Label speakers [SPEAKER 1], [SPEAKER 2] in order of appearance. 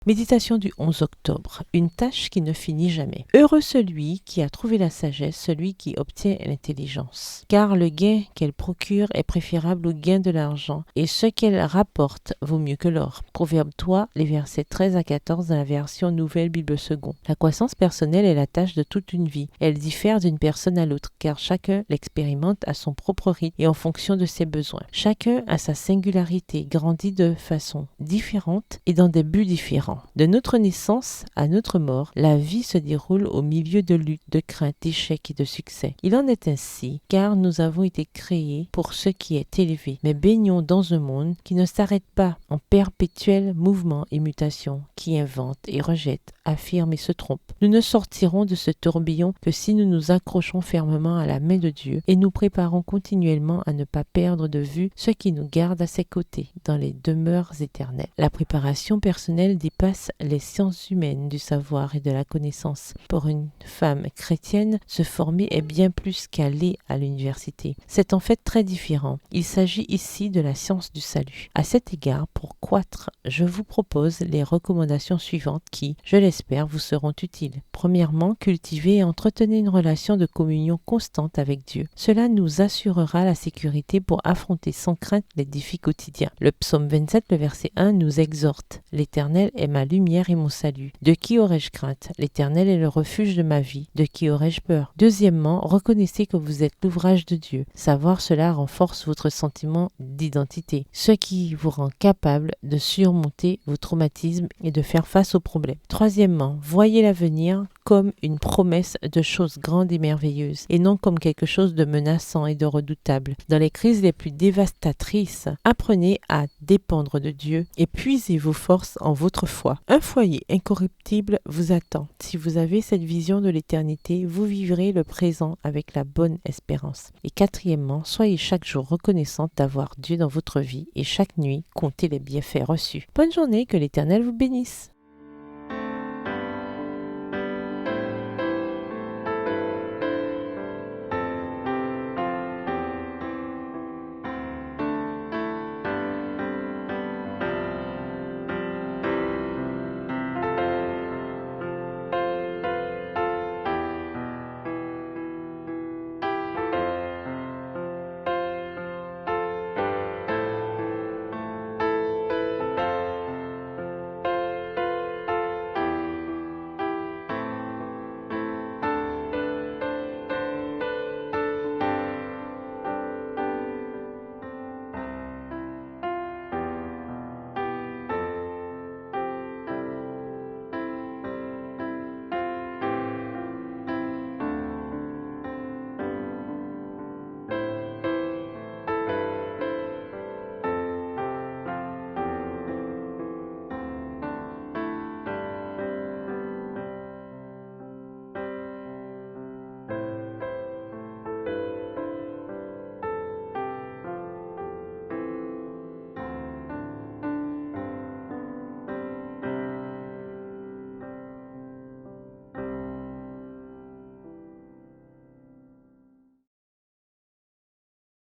[SPEAKER 1] Méditation du 11 octobre. Une tâche qui ne finit jamais. Heureux celui qui a trouvé la sagesse, celui qui obtient l'intelligence. Car le gain qu'elle procure est préférable au gain de l'argent, et ce qu'elle rapporte vaut mieux que l'or. Proverbe 3, les versets 13 à 14 dans la version Nouvelle Bible Second. La croissance personnelle est la tâche de toute une vie. Elle diffère d'une personne à l'autre, car chacun l'expérimente à son propre rythme et en fonction de ses besoins. Chacun a sa singularité, grandit de façon différente et dans des buts différents. De notre naissance à notre mort, la vie se déroule au milieu de luttes, de craintes, d'échecs et de succès. Il en est ainsi, car nous avons été créés pour ce qui est élevé, mais baignons dans un monde qui ne s'arrête pas, en perpétuel mouvement et mutation, qui invente et rejette, affirme et se trompe. Nous ne sortirons de ce tourbillon que si nous nous accrochons fermement à la main de Dieu et nous préparons continuellement à ne pas perdre de vue ce qui nous garde à ses côtés dans les demeures éternelles. La préparation personnelle dépasse les sciences humaines du savoir et de la connaissance. Pour une femme chrétienne, se former est bien plus qu'aller à l'université. C'est en fait très différent. Il s'agit ici de la science du salut. À cet égard, pour croître, je vous propose les recommandations suivantes qui, je l'espère, vous seront utiles. Premièrement, cultivez et entretenez une relation de communion constante avec Dieu. Cela nous assurera la sécurité pour affronter sans crainte les défis quotidiens. Le psaume 27, le verset 1 nous exhorte. L'Éternel est ma lumière et mon salut. De qui aurais-je crainte? L'Éternel est le refuge de ma vie. De qui aurais-je peur? Deuxièmement, reconnaissez que vous êtes l'ouvrage de Dieu. Savoir cela renforce votre sentiment d'identité, ce qui vous rend capable de surmonter vos traumatismes et de faire face aux problèmes. Troisièmement, voyez l'avenir comme une promesse de choses grandes et merveilleuses, et non comme quelque chose de menaçant et de redoutable. Dans les crises les plus dévastatrices, apprenez à dépendre de Dieu et puisez vos forces en votre foi. Un foyer incorruptible vous attend. Si vous avez cette vision de l'éternité, vous vivrez le présent avec la bonne espérance. Et quatrièmement, soyez chaque jour reconnaissante d'avoir Dieu dans votre vie et chaque nuit, comptez les bienfaits reçus. Bonne journée, que l'Éternel vous bénisse.